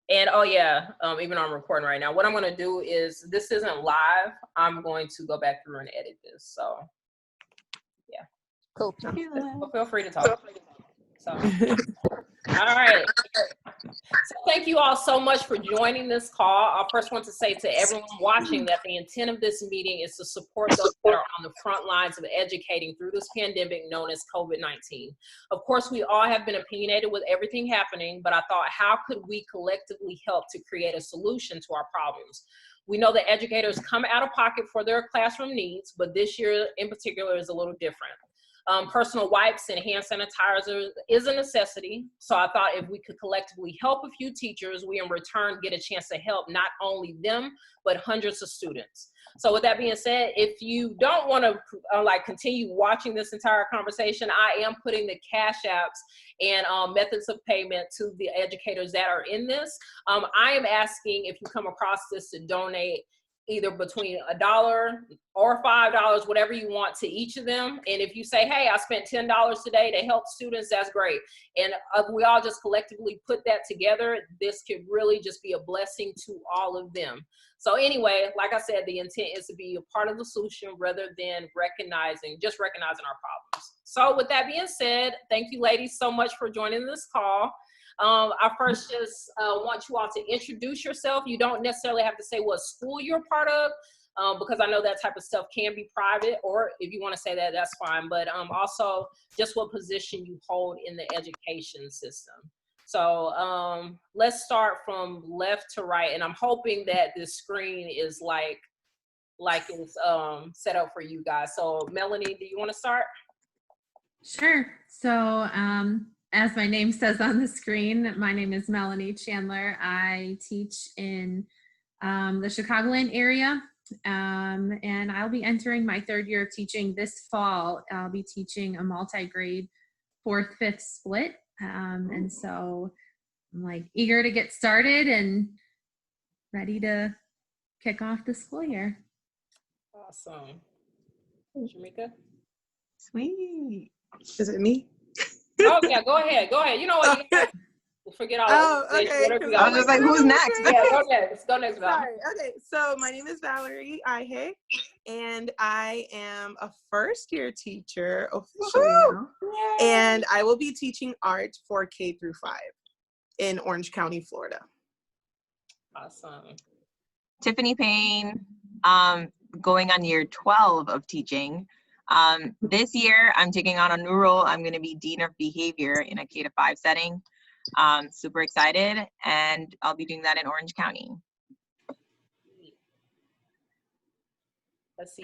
And oh yeah, even though I'm recording right now, what I'm going to do is, this isn't live. I'm going to go back through and edit this. So yeah. Cool. Well, feel free to talk. So, all right. So thank you all so much for joining this call. I first want to say to everyone watching that the intent of this meeting is to support those that are on the front lines of educating through this pandemic known as COVID-19. Of course, we all have been opinionated with everything happening, but I thought, how could we collectively help to create a solution to our problems? We know that educators come out of pocket for their classroom needs, but this year in particular is a little different. Personal wipes and hand sanitizer is a necessity. So I thought if we could collectively help a few teachers, we in return get a chance to help not only them, but hundreds of students. So with that being said, if you don't want to continue watching this entire conversation, I am putting the Cash Apps and methods of payment to the educators that are in this. I am asking, if you come across this, to donate either between $1 or $5, whatever you want, to each of them. And if you say, hey, I spent $10 today to help students, that's great. And we all just collectively put that together, this could really just be a blessing to all of them. So anyway, like I said, the intent is to be a part of the solution rather than recognizing our problems. So with that being said, thank you ladies so much for joining this call. I first just want you all to introduce yourself. You don't necessarily have to say what school you're part of, because I know that type of stuff can be private, or if you want to say that, that's fine. But also just what position you hold in the education system. So let's start from left to right. And I'm hoping that this screen is like it's set up for you guys. So Melanie, do you want to start? Sure. So as my name says on the screen, my name is Melonnie Chandler. I teach in the Chicagoland area, and I'll be entering my 3rd year of teaching this fall. I'll be teaching a multi-grade 4th, 5th split, and so I'm like eager to get started and ready to kick off the school year. Awesome. Shirmeka? Sweet. Is it me? Oh yeah, go ahead. You know what? Forget all of it. Okay. I was just like, who's next? Yeah, go next. Go next, Val. Sorry. Okay, so my name is valerieaihe, and I am a 1st year teacher officially now. And I will be teaching art for K through 5 in Orange County, Florida. Awesome. Tiffany Payne, going on year 12 of teaching. This year, I'm taking on a new role. I'm going to be Dean of Behavior in a K-5 setting. Super excited, and I'll be doing that in Orange County. Let's see,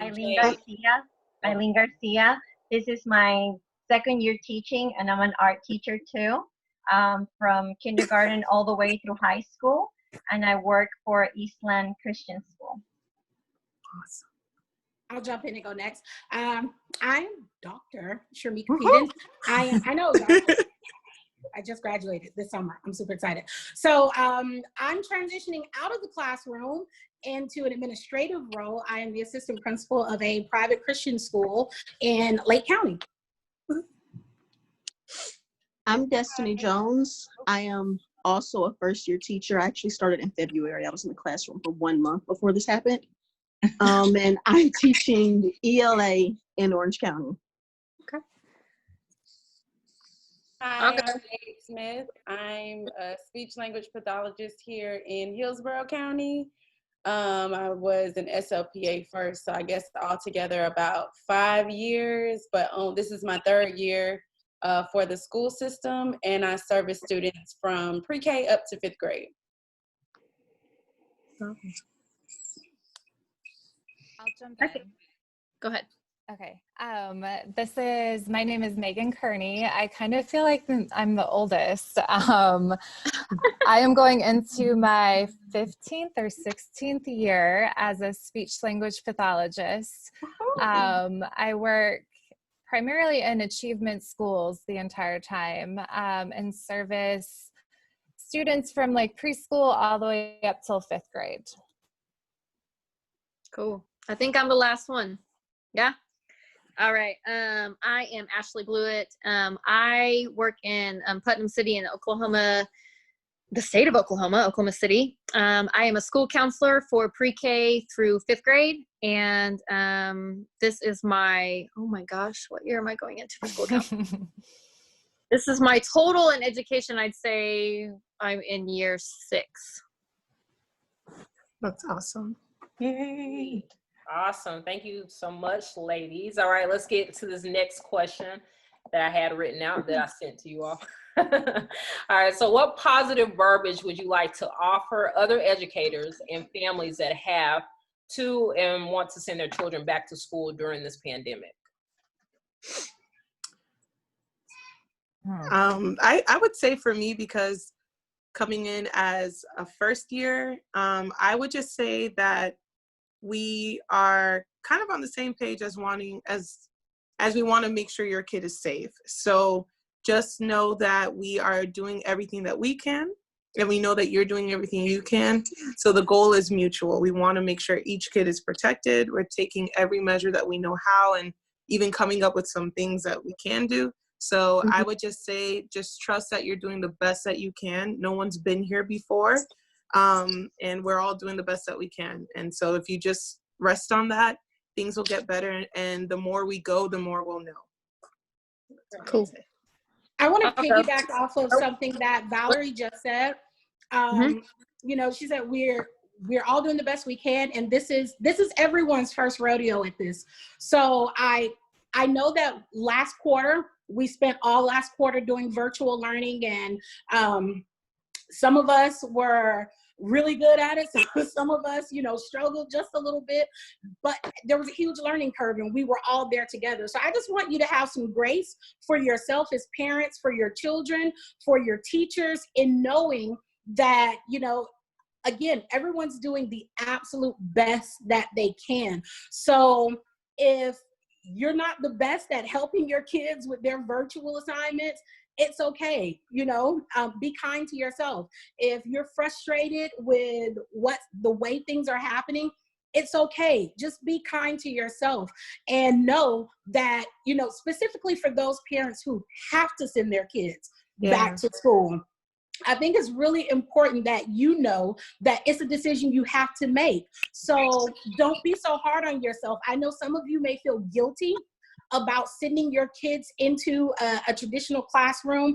Eileen Garcia. This is my 2nd year teaching, and I'm an art teacher too, from kindergarten all the way through high school, and I work for Eastland Christian School. Awesome. I'll jump in and go next. I'm Dr. Shirmeka. I know. I just graduated this summer. I'm super excited. So I'm transitioning out of the classroom into an administrative role. I am the assistant principal of a private Christian school in Lake County. I'm Destiny Jones. I am also a 1st year teacher. I actually started in February. I was in the classroom for 1 month before this happened. And I'm teaching ELA in Orange County. Okay. Hi, I'm Jade Smith. I'm a speech language pathologist here in Hillsborough County. I was an SLPA first, so I guess altogether about 5 years, but this is my 3rd year for the school system, and I service students from pre-K up to 5th grade. Okay. I'll jump in. Okay. Go ahead. Okay. My name is Megan Kearney. I kind of feel like I'm the oldest. I am going into my 15th or 16th year as a speech language pathologist. I work primarily in achievement schools the entire time, and service students from like preschool all the way up till 5th grade. Cool. I think I'm the last one. Yeah. All right. I am Ashlee Bluitt. I work in Putnam City in Oklahoma the state of Oklahoma, Oklahoma City. I am a school counselor for pre-K through 5th grade. And this is my, oh my gosh, what year am I going into for school counseling? This is my total in education. I'd say I'm in year 6. That's awesome. Yay. Awesome. Thank you so much, ladies. All right, let's get to this next question that I had written out that I sent to you all. All right, so what positive verbiage would you like to offer other educators and families that have to and want to send their children back to school during this pandemic? I would say for me, because coming in as a first year, I would just say that we are kind of on the same page as we want to make sure your kid is safe. So just know that we are doing everything that we can, and we know that you're doing everything you can. So the goal is mutual. We want to make sure each kid is protected. We're taking every measure that we know how, and even coming up with some things that we can do. So I would just say, just trust that you're doing the best that you can. No one's been here before, and we're all doing the best that we can. And so if you just rest on that, things will get better. And the more we go, the more we'll know. Cool. I want to piggyback off of something that Valerie just said. You know, she said we're all doing the best we can, and this is everyone's first rodeo at this. So I know that last quarter we spent all last quarter doing virtual learning, and some of us were really good at it. Some of us, you know, struggled just a little bit, but there was a huge learning curve and we were all there together. So I just want you to have some grace for yourself as parents, for your children, for your teachers, in knowing that, you know, again, everyone's doing the absolute best that they can. So if you're not the best at helping your kids with their virtual assignments, it's okay, you know, be kind to yourself. If you're frustrated with the way things are happening, it's okay. Just be kind to yourself and know that, you know, specifically for those parents who have to send their kids back to school, I think it's really important that you know that it's a decision you have to make. So don't be so hard on yourself. I know some of you may feel guilty about sending your kids into a traditional classroom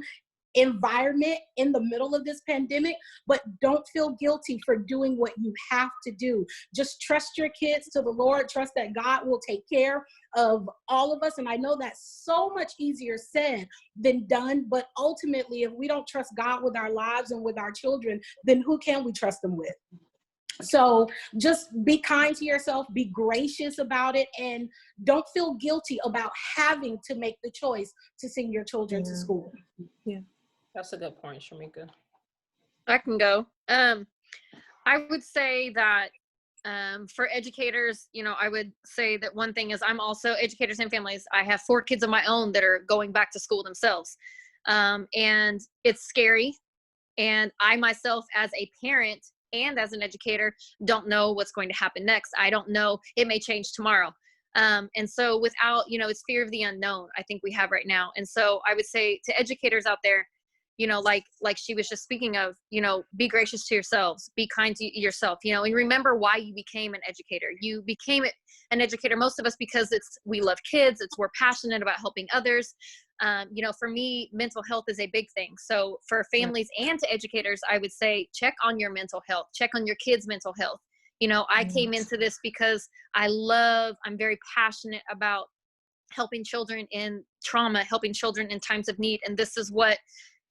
environment in the middle of this pandemic, but don't feel guilty for doing what you have to do. Just trust your kids to the Lord. Trust that God will take care of all of us. And I know that's so much easier said than done, but ultimately, if we don't trust God with our lives and with our children, then who can we trust them with? So just be kind to yourself, be gracious about it, and don't feel guilty about having to make the choice to send your children to school. Yeah, that's a good point, Shirmeka. I can go. I would say that for educators, you know, I would say that one thing is I'm also educators and families. I have 4 kids of my own that are going back to school themselves. And it's scary. And I myself, as a parent and as an educator, don't know what's going to happen next. I don't know. It may change tomorrow. And so without, you know, it's fear of the unknown, I think we have right now. And so I would say to educators out there, you know, like she was just speaking of, you know, be gracious to yourselves, be kind to yourself, you know, and remember why you became an educator. You became an educator, most of us, because we love kids, we're passionate about helping others. You know, for me, mental health is a big thing. So for families and to educators, I would say, check on your mental health, check on your kids' mental health. You know, I came into this because I'm very passionate about helping children in trauma, helping children in times of need. And this is what,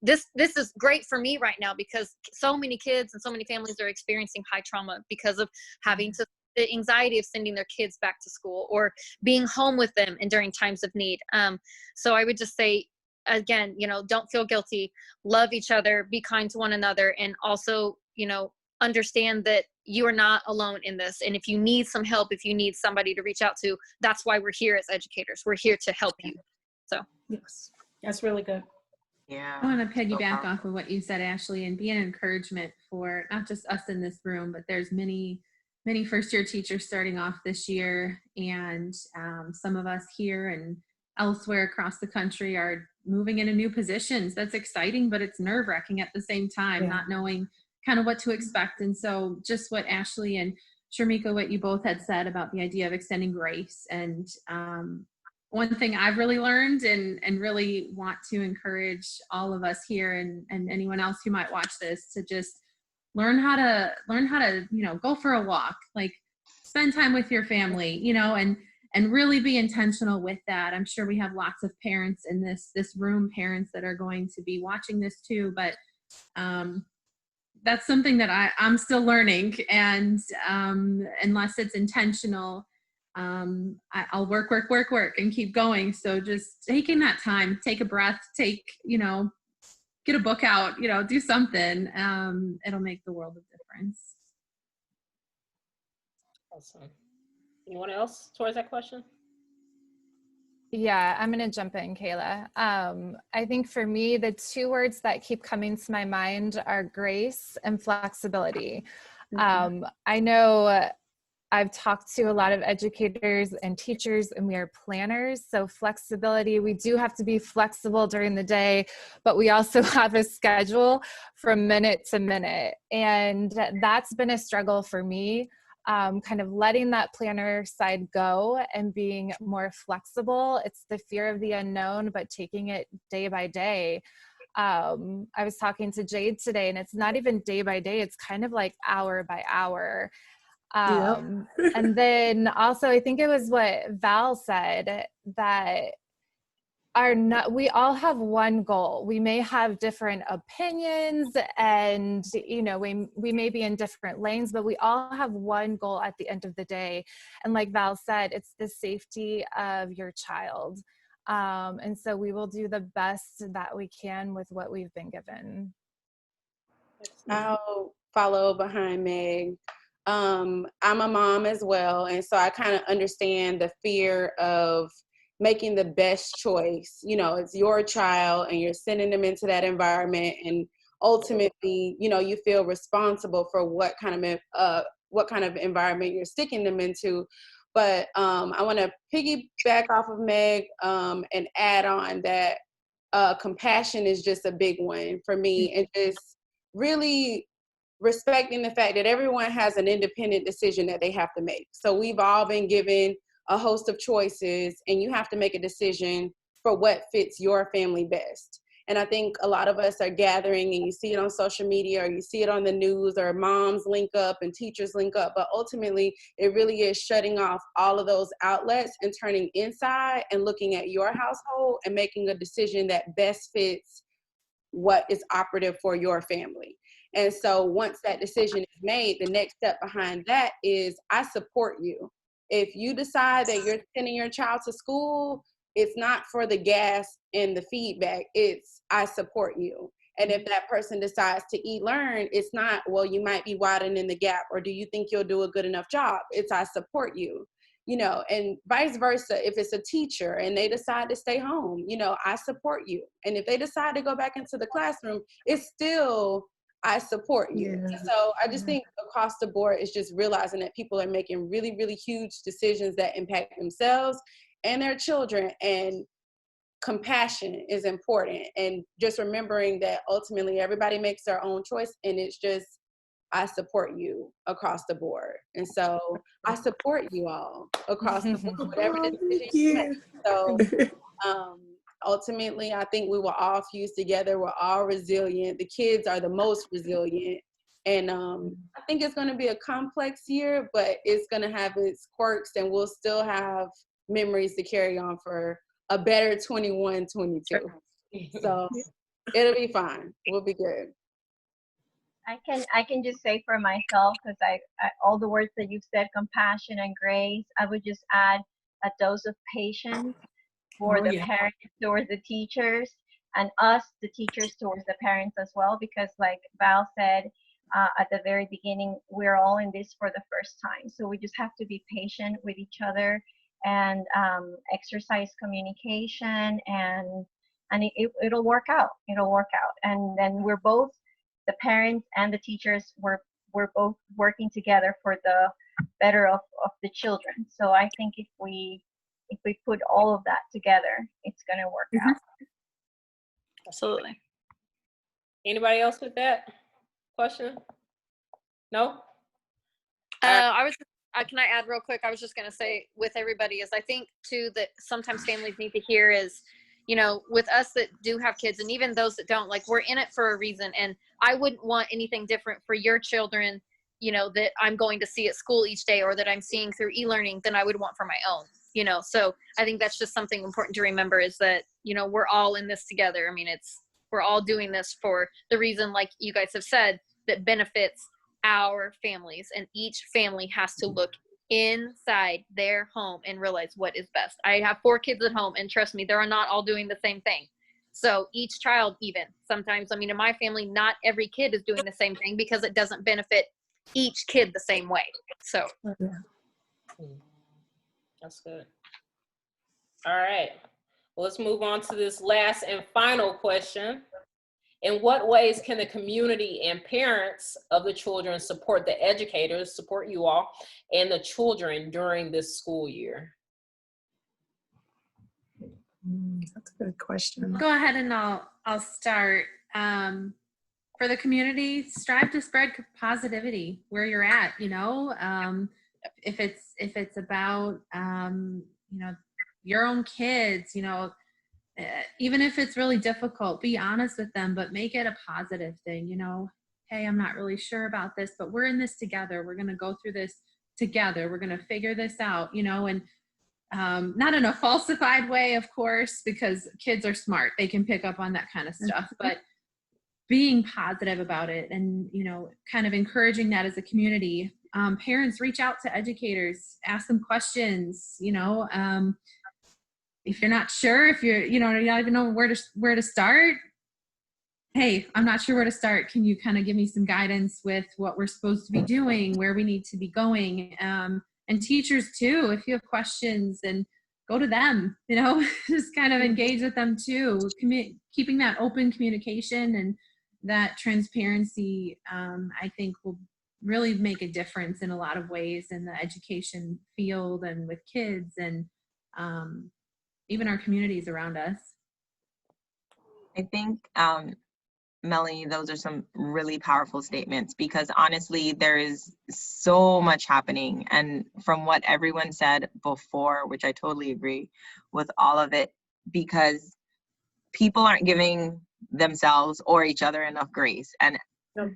this is great for me right now, because so many kids and so many families are experiencing high trauma because of having to, the anxiety of sending their kids back to school or being home with them and during times of need. So I would just say, again, you know, don't feel guilty, love each other, be kind to one another, and also, you know, understand that you are not alone in this. And if you need some help, if you need somebody to reach out to, that's why we're here as educators. We're here to help you. So yes, that's really good. Yeah. I want to piggyback off of what you said, Ashlee, and be an encouragement for not just us in this room, but there's many first-year teachers starting off this year, and some of us here and elsewhere across the country are moving into new positions. That's exciting, but it's nerve-wracking at the same time, not knowing kind of what to expect. And so just what Ashlee and Shirmeka, what you both had said about the idea of extending grace. And one thing I've really learned and really want to encourage all of us here and anyone else who might watch this to just learn how to, you know, go for a walk, like spend time with your family, you know, and really be intentional with that. I'm sure we have lots of parents in this room, parents that are going to be watching this too, but that's something that I'm still learning. And unless it's intentional, I'll work and keep going. So just taking that time, take a breath, you know, get a book out, you know, do something. It'll make the world of difference. Awesome. Anyone else towards that question? Yeah, I'm going to jump in, Kayla. I think for me, the two words that keep coming to my mind are grace and flexibility. I know I've talked to a lot of educators and teachers, and we are planners. So flexibility, we do have to be flexible during the day, but we also have a schedule from minute to minute. And that's been a struggle for me. Kind of letting that planner side go and being more flexible. It's the fear of the unknown, but taking it day by day. I was talking to Jade today, and it's not even day by day, it's kind of like hour by hour. And then also, I think it was what Val said, that we all have one goal. We may have different opinions and, you know, we may be in different lanes, but we all have one goal at the end of the day. And like Val said, it's the safety of your child. And so we will do the best that we can with what we've been given. I'll follow behind Meg. I'm a mom as well. And so I kind of understand the fear of making the best choice. You know, it's your child and you're sending them into that environment, and ultimately, you know, you feel responsible for what kind of environment you're sticking them into. But I want to piggyback off of Meg and add on that compassion is just a big one for me, and just really respecting the fact that everyone has an independent decision that they have to make. So we've all been given a host of choices, and you have to make a decision for what fits your family best. And I think a lot of us are gathering, and you see it on social media, or you see it on the news, or moms link up and teachers link up, but ultimately it really is shutting off all of those outlets and turning inside and looking at your household and making a decision that best fits what is operative for your family. And so once that decision is made, the next step behind that is, I support you. If you decide that you're sending your child to school, it's not for the gas and the feedback, it's I support you. And if that person decides to learn, it's not, well, you might be widening the gap, or do you think you'll do a good enough job? It's I support you, you know, and vice versa. If it's a teacher and they decide to stay home, you know, I support you. And if they decide to go back into the classroom, it's still I support you. Yeah. So I just think across the board, it's just realizing that people are making really, really huge decisions that impact themselves and their children, and compassion is important. And just remembering that ultimately everybody makes their own choice, and it's just, I support you across the board. And so I support you all across the board, whatever decision you make. So ultimately, I think we will all fuse together. We're all resilient. The kids are the most resilient. And I think it's going to be a complex year, but it's going to have its quirks, and we'll still have memories to carry on for a better 21, 22. So it'll be fine. We'll be good. I can just say for myself, because I all the words that you've said, compassion and grace, I would just add a dose of patience for the parents towards the teachers, and us, the teachers, towards the parents as well, because like Val said at the very beginning, we're all in this for the first time. So we just have to be patient with each other and exercise communication, and it'll work out. It'll work out. And then we're both, the parents and the teachers, we're both working together for the better of the children. So I think if we put all of that together, it's going to work out. Absolutely. Anybody else with that question? No? Can I add real quick? I was just going to say with everybody is I think too that sometimes families need to hear is, you know, with us that do have kids and even those that don't, like, we're in it for a reason. And I wouldn't want anything different for your children, you know, that I'm going to see at school each day or that I'm seeing through e-learning than I would want for my own, you know? So I think that's just something important to remember is that, you know, we're all in this together. I mean, we're all doing this for the reason, like you guys have said, that benefits our families, and each family has to look inside their home and realize what is best. I have 4 kids at home, and trust me, they're not all doing the same thing. So each child, even sometimes, I mean, in my family, not every kid is doing the same thing because it doesn't benefit each kid the same way. So That's good. All right. Well, let's move on to this last and final question. In what ways can the community and parents of the children support the educators, support you all, and the children during this school year? That's a good question. Go ahead and I'll start. For the community, strive to spread positivity where you're at, you know, if it's about, you know, your own kids, you know, even if it's really difficult, be honest with them, but make it a positive thing, you know. Hey, I'm not really sure about this, but we're in this together. We're going to go through this together. We're going to figure this out, you know, and not in a falsified way, of course, because kids are smart. They can pick up on that kind of stuff, but being positive about it and, you know, kind of encouraging that as a community. Parents, reach out to educators, ask them questions, you know, if you're not sure, if you're, you know, you don't even know where to start. Hey, I'm not sure where to start. Can you kind of give me some guidance with what we're supposed to be doing, where we need to be going? And teachers too, if you have questions, and go to them, you know, just kind of engage with them too. Keeping that open communication and that transparency, I think will really make a difference in a lot of ways in the education field and with kids and even our communities around us. I think, Melanie, those are some really powerful statements because honestly, there is so much happening. And from what everyone said before, which I totally agree with all of it, because people aren't giving themselves or each other enough grace and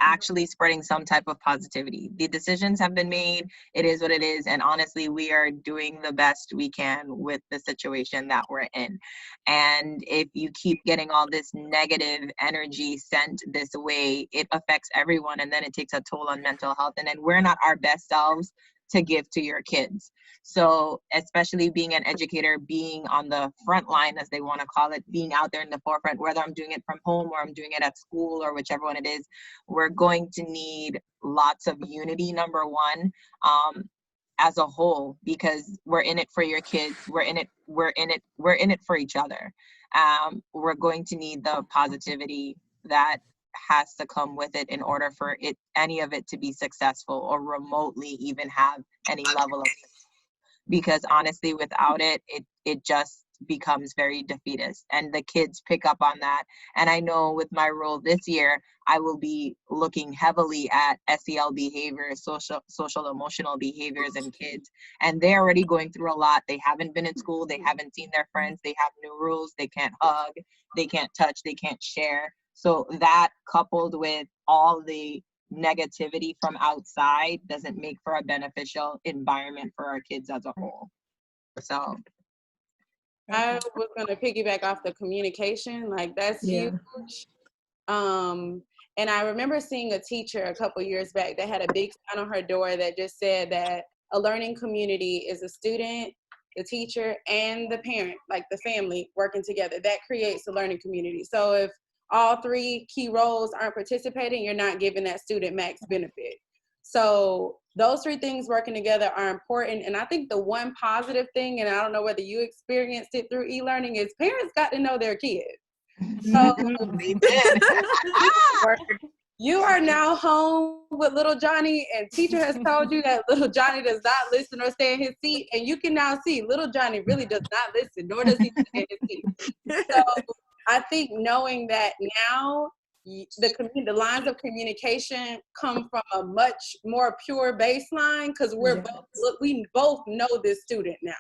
actually spreading some type of positivity. The decisions have been made. It is what it is. And honestly, we are doing the best we can with the situation that we're in. And if you keep getting all this negative energy sent this way, it affects everyone. And then it takes a toll on mental health. And then we're not our best selves to give to your kids. So especially being an educator, being on the front line, as they want to call it, being out there in the forefront, whether I'm doing it from home or I'm doing it at school or whichever one it is, we're going to need lots of unity, number one, as a whole, because we're in it for your kids. We're in it for each other. We're going to need the positivity that has to come with it in order for any of it to be successful or remotely even have any level of success. Because honestly, without it just becomes very defeatist, and the kids pick up on that. And I know with my role this year, I will be looking heavily at SEL behavior, social emotional behaviors in kids, and they're already going through a lot. They haven't been in school, they haven't seen their friends, they have new rules, they can't hug, they can't touch, they can't share. So that coupled with all the negativity from outside doesn't make for a beneficial environment for our kids as a whole. So I was going to piggyback off the communication, like that's huge. And I remember seeing a teacher a couple years back that had a big sign on her door that just said that a learning community is a student, the teacher, and the parent, like the family working together. That creates a learning community. So if all 3 key roles aren't participating, you're not giving that student max benefit. So those 3 things working together are important. And I think the one positive thing, and I don't know whether you experienced it through e-learning, is parents got to know their kids. So they did. You are now home with little Johnny, and teacher has told you that little Johnny does not listen or stay in his seat, and you can now see little Johnny really does not listen, nor does he stay in his seat. So I think knowing that now the lines of communication come from a much more pure baseline, because we both know this student now.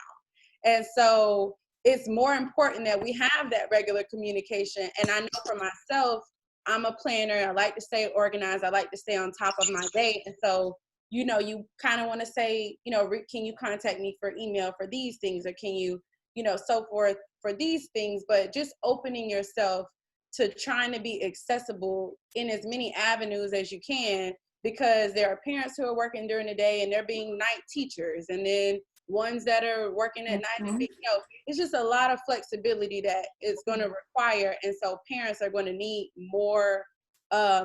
And so it's more important that we have that regular communication. And I know for myself, I'm a planner. I like to stay organized. I like to stay on top of my day. And so, you know, you kind of want to say, you know, can you contact me for email for these things, or can you, you know, so forth for these things, but just opening yourself to trying to be accessible in as many avenues as you can, because there are parents who are working during the day and they're being night teachers, and then ones that are working at night. You know, it's just a lot of flexibility that it's going to require. And so parents are going to need more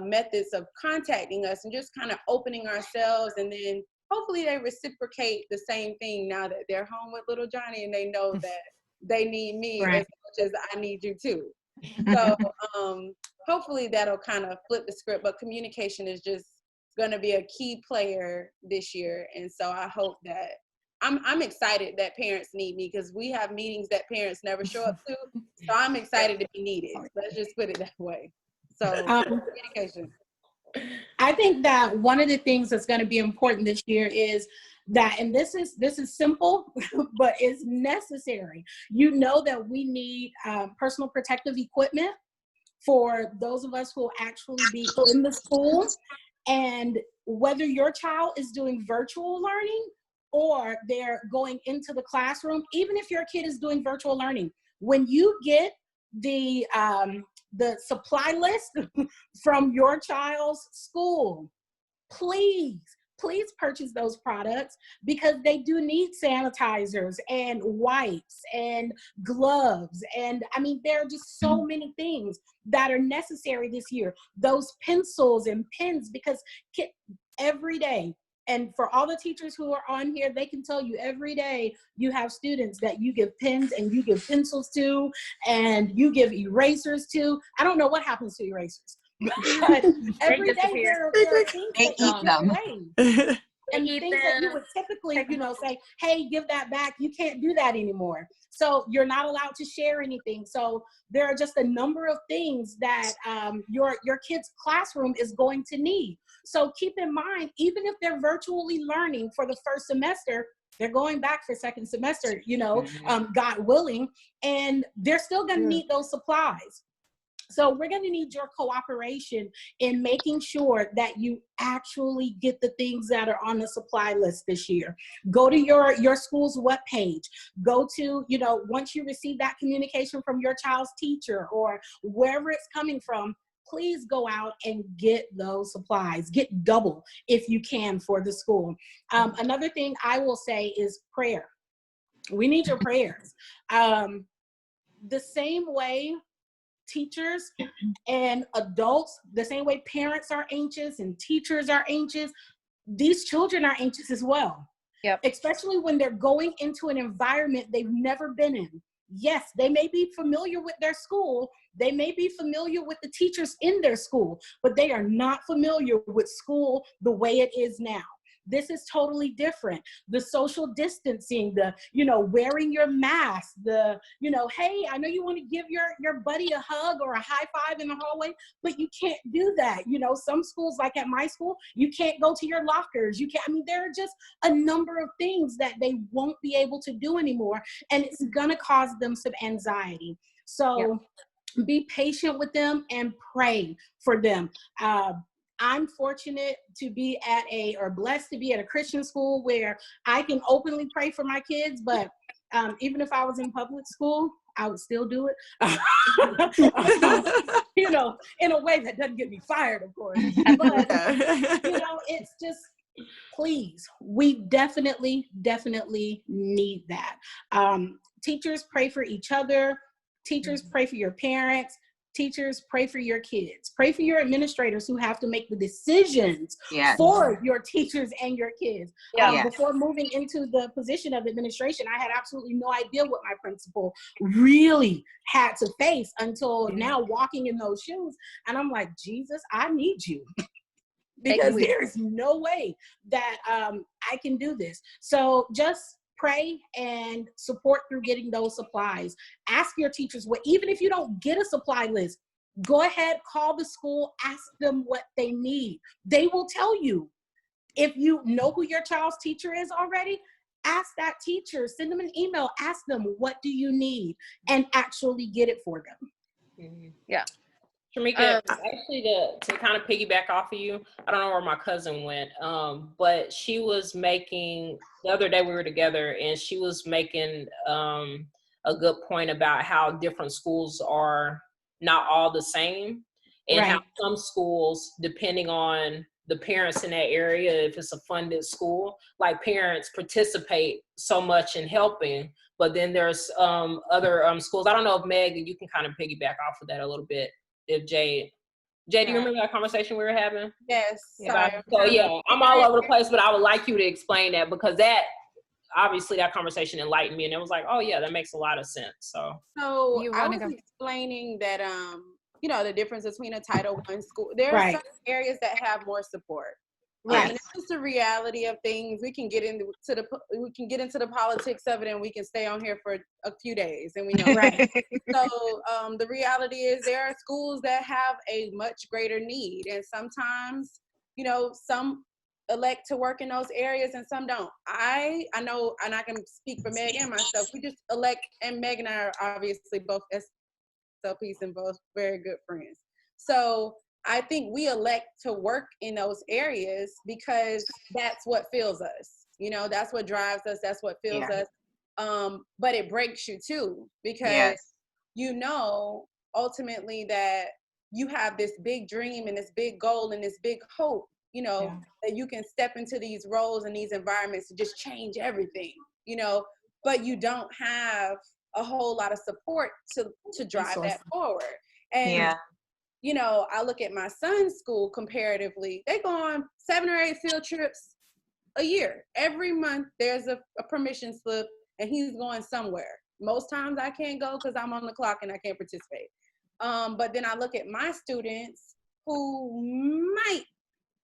methods of contacting us and just kind of opening ourselves. And then hopefully they reciprocate the same thing now that they're home with little Johnny, and they know that they need me as much as I need you too. So hopefully that'll kind of flip the script, but communication is just going to be a key player this year. And so I hope that I'm excited that parents need me, because we have meetings that parents never show up to. So I'm excited to be needed. Let's just put it that way. So communication. I think that one of the things that's going to be important this year is that, and this is simple, but it's necessary. You know that we need personal protective equipment for those of us who will actually be in the school. And whether your child is doing virtual learning or they're going into the classroom, even if your kid is doing virtual learning, when you get the supply list from your child's school, please purchase those products, because they do need sanitizers and wipes and gloves. And I mean, there are just so many things that are necessary this year. Those pencils and pens, because every day, and for all the teachers who are on here, they can tell you every day you have students that you give pens and you give pencils to, and you give erasers to. I don't know what happens to erasers, but every day there are things that you give away. And things that you would typically, you know, say, hey, give that back. You can't do that anymore. So you're not allowed to share anything. So there are just a number of things that your kid's classroom is going to need. So keep in mind, even if they're virtually learning for the first semester, they're going back for second semester, you know, God willing, and they're still going to need those supplies. So we're going to need your cooperation in making sure that you actually get the things that are on the supply list this year. Go to your school's webpage. Go to, you know, once you receive that communication from your child's teacher or wherever it's coming from, please go out and get those supplies. Get double if you can for the school. Another thing I will say is prayer. We need your prayers. The same way teachers and adults, the same way parents are anxious and teachers are anxious, these children are anxious as well. Yep. Especially when they're going into an environment they've never been in. Yes, they may be familiar with their school. They may be familiar with the teachers in their school, but they are not familiar with school the way it is now. This is totally different. The social distancing, the, you know, wearing your mask, the, you know, hey, I know you want to give your buddy a hug or a high five in the hallway, but you can't do that. You know, some schools, like at my school, you can't go to your lockers. You can't, I mean, there are just a number of things that they won't be able to do anymore. And it's going to cause them some anxiety. So be patient with them and pray for them. I'm fortunate to be or blessed to be at a Christian school where I can openly pray for my kids, but even if I was in public school, I would still do it. You know, in a way that doesn't get me fired, of course. But, you know, it's just, please, we definitely need that. Teachers, pray for each other. Teachers, pray for your parents. Teachers, pray for your kids. Pray for your administrators who have to make the decisions for your teachers and your kids. Before moving into the position of administration, I had absolutely no idea what my principal really had to face until now, walking in those shoes. And I'm like, Jesus, I need you. Because there is no way that I can do this. So just pray and support through getting those supplies. Ask your teachers what, even if you don't get a supply list, go ahead, call the school, ask them what they need. They will tell you. If you know who your child's teacher is already, ask that teacher, send them an email, ask them, what do you need? And actually get it for them. Yeah. Shirmeka, actually to kind of piggyback off of you, I don't know where my cousin went, but she was making, the other day we were together, and she was making a good point about how different schools are not all the same, and how some schools, depending on the parents in that area, if it's a funded school, like parents participate so much in helping, but then there's other schools. I don't know if Meg, you can kind of piggyback off of that a little bit. If Jade, do you remember that conversation we were having? Yes. So yeah, I'm all over the place, but I would like you to explain that, because that, obviously that conversation enlightened me, and it was like, oh yeah, that makes a lot of sense. So I was explaining that, you know, the difference between a Title I school. There are some areas that have more support. And it's just the reality of things. We can get into the politics of it, and we can stay on here for a few days, and we know. So the reality is there are schools that have a much greater need, and sometimes, you know, some elect to work in those areas and some don't. I know, and I can speak for Meg and myself. We just elect, and Meg and I are obviously both SLPs and both very good friends. So I think we elect to work in those areas because that's what fills us. You know, that's what drives us. That's what fills us. But it breaks you too, because you know, ultimately that you have this big dream and this big goal and this big hope, you know, that you can step into these roles and these environments to just change everything, you know, but you don't have a whole lot of support to drive that forward. And you know, I look at my son's school comparatively, they go on 7 or 8 field trips a year. Every month there's a permission slip, and he's going somewhere. Most times I can't go because I'm on the clock and I can't participate. But then I look at my students who might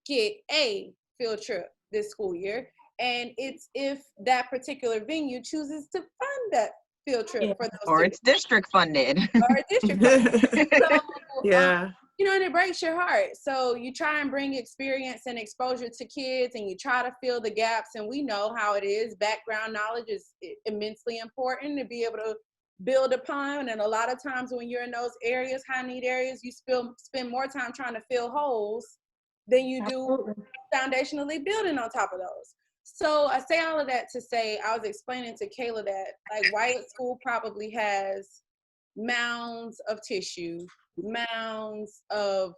get a field trip this school year, and it's if that particular venue chooses to fund that field trip for those or students. It's district funded. Or district funded. So, you know, and it breaks your heart. So you try and bring experience and exposure to kids, and you try to fill the gaps, and we know how it is. Background knowledge is immensely important to be able to build upon, and a lot of times when you're in those areas, high need areas, you spend more time trying to fill holes than you do foundationally building on top of those. So I say all of that to say, I was explaining to Kayla that like Wyatt School probably has mounds of tissue, mounds of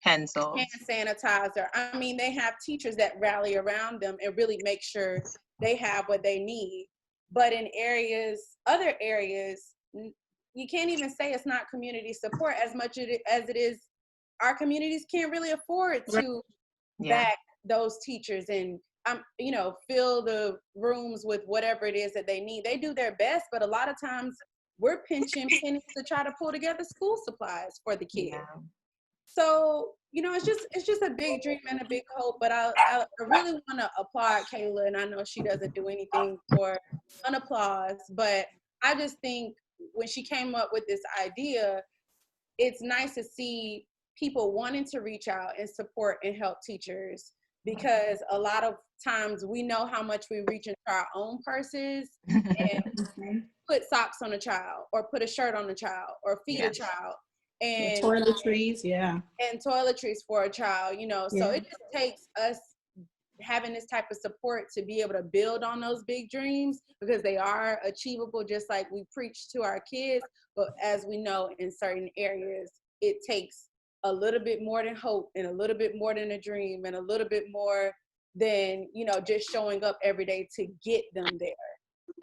pencils, hand sanitizer. I mean, they have teachers that rally around them and really make sure they have what they need. But in other areas, you can't even say it's not community support as much as it is. Our communities can't really afford to back those teachers and you know, fill the rooms with whatever it is that they need. They do their best, but a lot of times we're pinching pennies to try to pull together school supplies for the kids. So, you know, it's just a big dream and a big hope, but I really want to applaud Kayla, and I know she doesn't do anything for an applause, but I just think when she came up with this idea, it's nice to see people wanting to reach out and support and help teachers, because a lot of times we know how much we reach into our own purses and put socks on a child or put a shirt on a child or feed a child. And toiletries, and toiletries for a child, you know. So it just takes us having this type of support to be able to build on those big dreams, because they are achievable, just like we preach to our kids. But as we know, in certain areas, it takes a little bit more than hope, and a little bit more than a dream, and a little bit more than, you know, just showing up every day to get them there.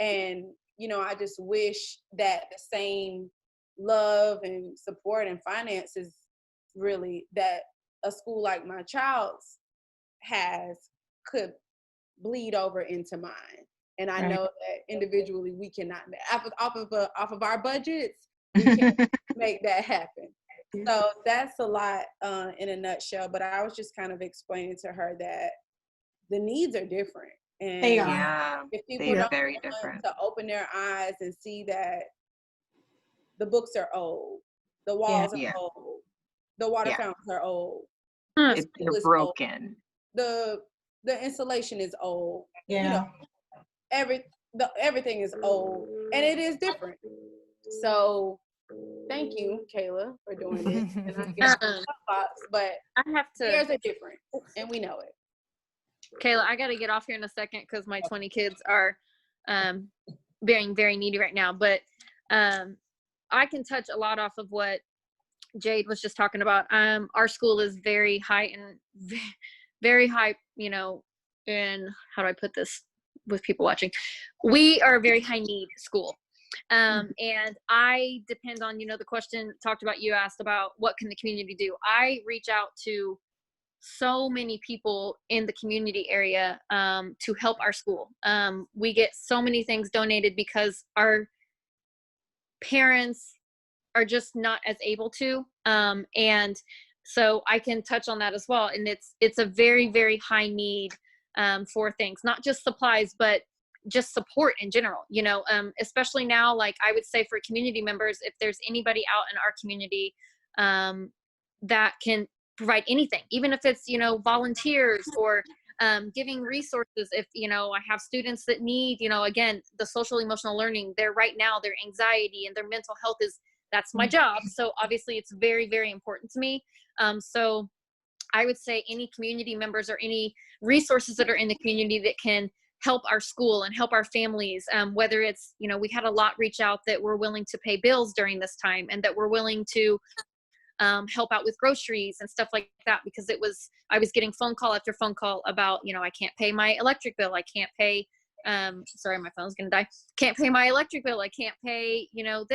And, you know, I just wish that the same love and support and finances really that a school like my child's has could bleed over into mine. And I know that individually we cannot, off of our budgets, we can't make that happen. So that's a lot in a nutshell, but I was just kind of explaining to her that the needs are different. And They are. Yeah, if they people are don't very want different. to open their eyes and see that the books are old, the walls Yeah. are old, the water Yeah. fountains are old, Hmm. the school They're is old, broken. the insulation is old. Yeah. You know, everything is old, and it is different. So thank you, Kayla, for doing this. And I guess but I have to. there's a difference, and we know it. Kayla, I got to get off here in a second because my 20 kids are being very needy right now. But I can touch a lot off of what Jade was just talking about. Our school is very high and very high, you know, and how do I put this with people watching? We are a very high need school. And I depend on, you know, the question talked about, you asked about what can the community do? I reach out to so many people in the community area to help our school. We get so many things donated because our parents are just not as able to. And so I can touch on that as well. And it's a very, very high need for things, not just supplies, but just support in general, you know, especially now, like I would say for community members, if there's anybody out in our community that can provide anything, even if it's, you know, volunteers or giving resources. If, you know, I have students that need, you know, again, the social emotional learning, they're right now, their anxiety and their mental health that's my job. So obviously it's very, very important to me. So I would say any community members or any resources that are in the community that can help our school and help our families, whether it's, you know, we had a lot reach out that were willing to pay bills during this time and that were willing to help out with groceries and stuff like that, because I was getting phone call after phone call about, you know, I can't pay my electric bill. I can't pay, sorry, my phone's gonna die. Can't pay my electric bill. I can't pay, you know,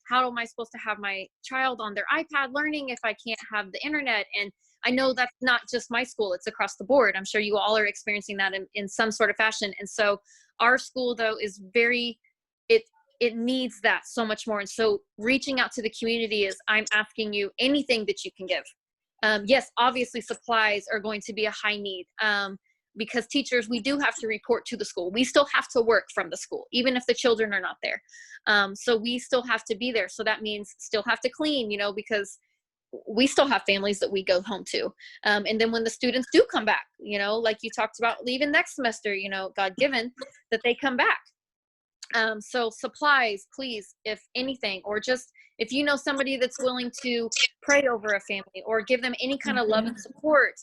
how am I supposed to have my child on their iPad learning if I can't have the internet? And I know that's not just my school, it's across the board. I'm sure you all are experiencing that in some sort of fashion. And so our school though is it needs that so much more. And so reaching out to the community is, I'm asking you anything that you can give. Yes, obviously supplies are going to be a high need because teachers, we do have to report to the school. We still have to work from the school, even if the children are not there. So we still have to be there. So that means still have to clean, you know, because we still have families that we go home to. And then when the students do come back, you know, like you talked about leaving next semester, you know, God given that they come back. So supplies, please, if anything, or just if you know somebody that's willing to pray over a family or give them any kind of love and support,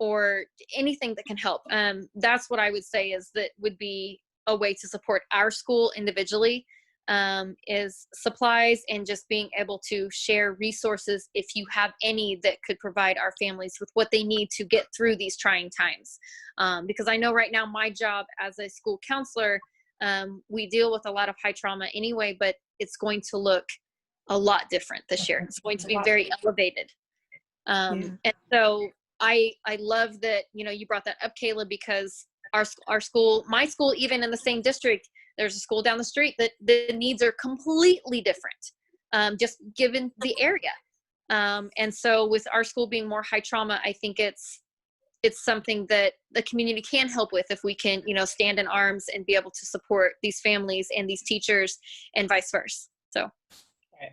or anything that can help. That's what I would say is that would be a way to support our school individually, is supplies and just being able to share resources if you have any that could provide our families with what they need to get through these trying times. Because I know right now my job as a school counselor, we deal with a lot of high trauma anyway, but it's going to look a lot different this year. It's going to be very elevated. And so I love that, you know, you brought that up, Kayla, because our school, my school, even in the same district, there's a school down the street that the needs are completely different, just given the area. And so with our school being more high trauma, I think it's something that the community can help with if we can, you know, stand in arms and be able to support these families and these teachers and vice versa. So. Okay.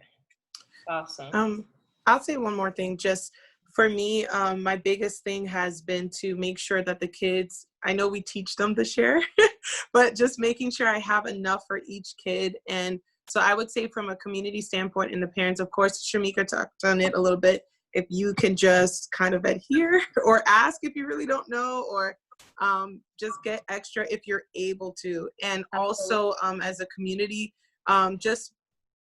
Awesome. I'll say one more thing. Just for me, my biggest thing has been to make sure that the kids, I know we teach them to share, but just making sure I have enough for each kid. And so I would say from a community standpoint and the parents, of course, Shirmeka talked on it a little bit. If you can just kind of adhere or ask if you really don't know, or just get extra if you're able to. And also as a community, just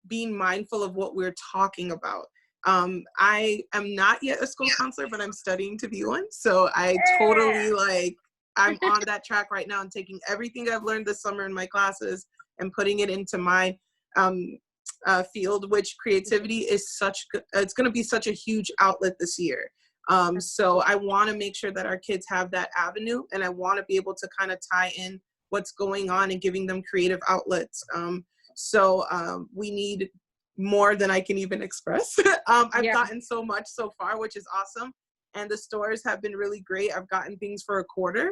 being mindful of what we're talking about. I am not yet a school counselor, but I'm studying to be one. So I totally I'm on that track right now and taking everything I've learned this summer in my classes and putting it into my field, which creativity is it's going to be such a huge outlet this year. So I want to make sure that our kids have that avenue, and I want to be able to kind of tie in what's going on and giving them creative outlets. So we need more than I can even express. I've gotten so much so far, which is awesome. And the stores have been really great. I've gotten things for $25.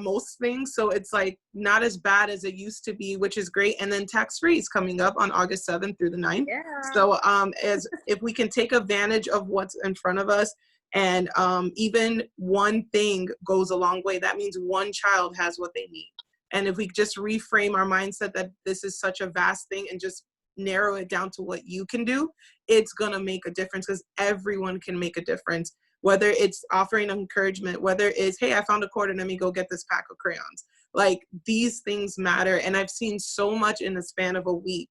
most things. So it's like not as bad as it used to be, which is great. And then tax-free is coming up on August 7th through the 9th. Yeah. So as if we can take advantage of what's in front of us, and even one thing goes a long way. That means one child has what they need. And if we just reframe our mindset that this is such a vast thing and just narrow it down to what you can do, it's gonna make a difference, because everyone can make a difference. Whether it's offering encouragement, whether it's, hey, I found a quarter, let me go get this pack of crayons. Like, these things matter. And I've seen so much in the span of a week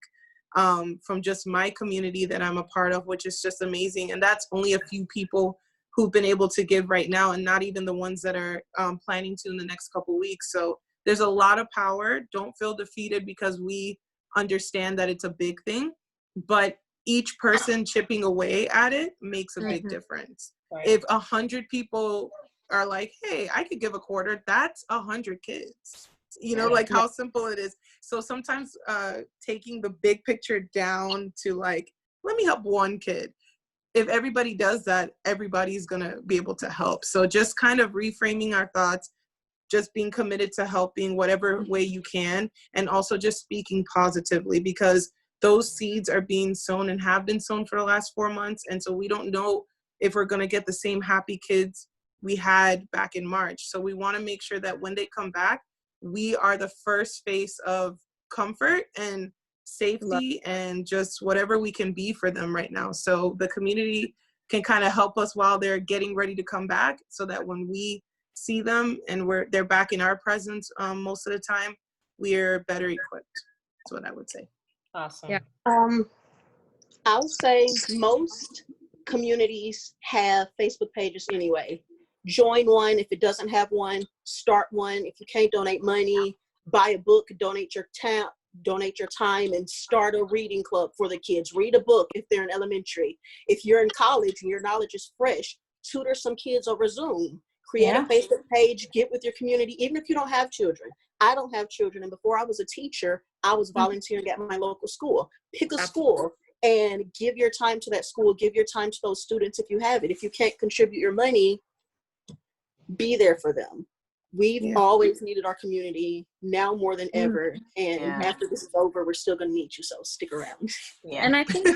from just my community that I'm a part of, which is just amazing. And that's only a few people who've been able to give right now, and not even the ones that are planning to in the next couple weeks. So there's a lot of power. Don't feel defeated because we understand that it's a big thing, but each person chipping away at it makes a big difference. Right. If 100 people are like, hey, I could give a quarter, that's 100 kids. You know, like how simple it is. So sometimes taking the big picture down to like, let me help one kid. If everybody does that, everybody's gonna be able to help. So just kind of reframing our thoughts, just being committed to helping whatever way you can, and also just speaking positively, because those seeds are being sown and have been sown for the last 4 months. And so we don't know if we're gonna get the same happy kids we had back in March. So we wanna make sure that when they come back, we are the first face of comfort and safety and just whatever we can be for them right now. So the community can kind of help us while they're getting ready to come back, so that when we see them and they're back in our presence most of the time, we're better equipped. That's what I would say. Awesome. Yeah. I would say most communities have Facebook pages anyway. Join one. If it doesn't have one, start one. If you can't donate money, buy a book, donate your time, and start a reading club for the kids. Read a book if they're in elementary. If you're in college and your knowledge is fresh, tutor some kids over Zoom. Create a Facebook page, get with your community, even if you don't have children. I don't have children, and before I was a teacher, I was volunteering at my local school. Pick a school and give your time to that school, give your time to those students if you have it. If you can't contribute your money, be there for them. We've always needed our community, now more than ever. And after this is over, we're still going to need you. So stick around. Yeah. And I think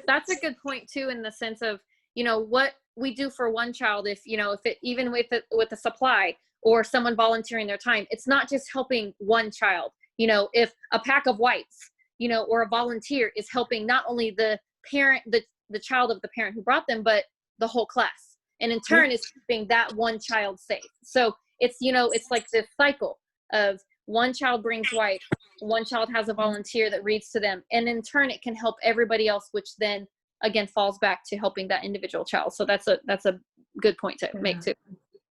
that's a good point too, in the sense of, you know, what we do for one child, if, you know, if it, even with a supply or someone volunteering their time, it's not just helping one child. You know, if a pack of wipes, you know, or a volunteer is helping not only the parent, the child of the parent who brought them, but the whole class. And in turn is keeping that one child safe. So it's, you know, it's like this cycle of one child brings wipes, one child has a volunteer that reads to them, and in turn it can help everybody else, which then again falls back to helping that individual child. So that's a good point to make too.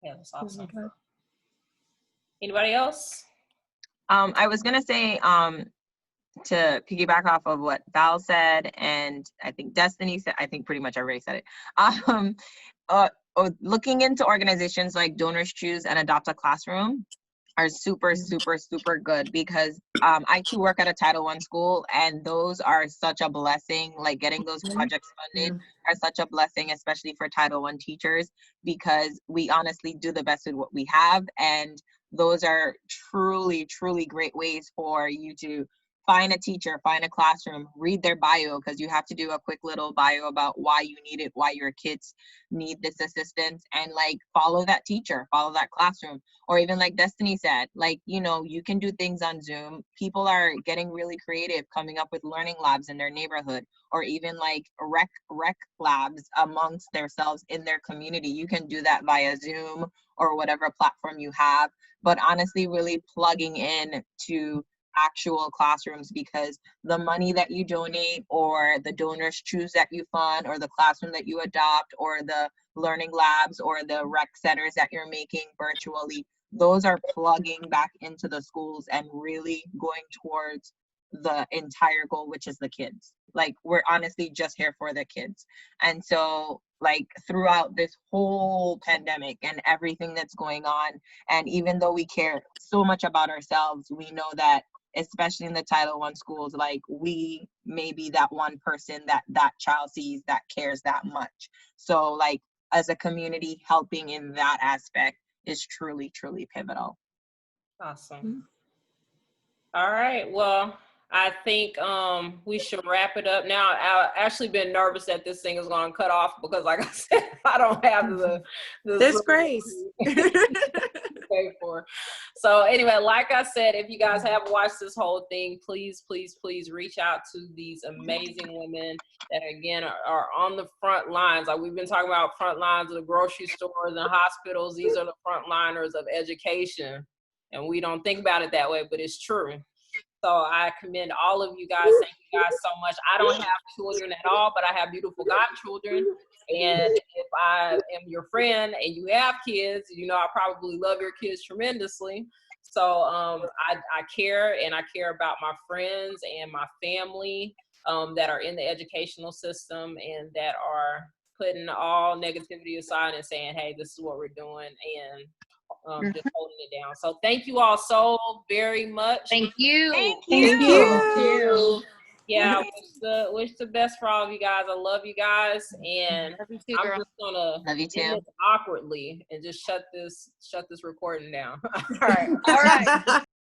Yeah, that's awesome. Anybody else? I was gonna say, to piggyback off of what Val said, and I think Destiny said, I think pretty much I already said it. Looking into organizations like Donors Choose and Adopt a Classroom are super, super, super good, because I too work at a Title I school, and those are such a blessing. Like, getting those projects funded are such a blessing, especially for Title I teachers, because we honestly do the best with what we have. And those are truly, truly great ways for you to find a teacher, find a classroom, read their bio, because you have to do a quick little bio about why you need it, why your kids need this assistance, and like follow that teacher, follow that classroom. Or even like Destiny said, like, you know, you can do things on Zoom. People are getting really creative, coming up with learning labs in their neighborhood, or even like rec labs amongst themselves in their community. You can do that via Zoom or whatever platform you have, but honestly really plugging in to actual classrooms, because the money that you donate, or the Donors Choose that you fund, or the classroom that you adopt, or the learning labs, or the rec centers that you're making virtually, those are plugging back into the schools and really going towards the entire goal, which is the kids. Like, we're honestly just here for the kids. And so, like, throughout this whole pandemic and everything that's going on, and even though we care so much about ourselves, we know that especially in the Title I schools, like, we may be that one person that child sees that cares that much. So like, as a community, helping in that aspect is truly, truly pivotal. Awesome. All right. Well, I think we should wrap it up now. I've actually been nervous that this thing is going to cut off because, like I said, I don't have the This grace. pay for. So anyway, like I said, if you guys have watched this whole thing, please, please, please reach out to these amazing women that again are on the front lines. Like we've been talking about front lines of the grocery stores and hospitals. These are the front liners of education. And we don't think about it that way, but it's true. So I commend all of you guys. Thank you guys so much. I don't have children at all, but I have beautiful godchildren. And if I am your friend and you have kids, you know I probably love your kids tremendously. So I care, and I care about my friends and my family that are in the educational system and that are putting all negativity aside and saying, hey, this is what we're doing, and just holding it down. So thank you all so very much. Thank you. Thank Thank you. Yeah, wish the best for all of you guys. I love you guys, and Love you too, I'm girl. just gonna Love you end too. this awkwardly and just shut this recording down. All right. All right.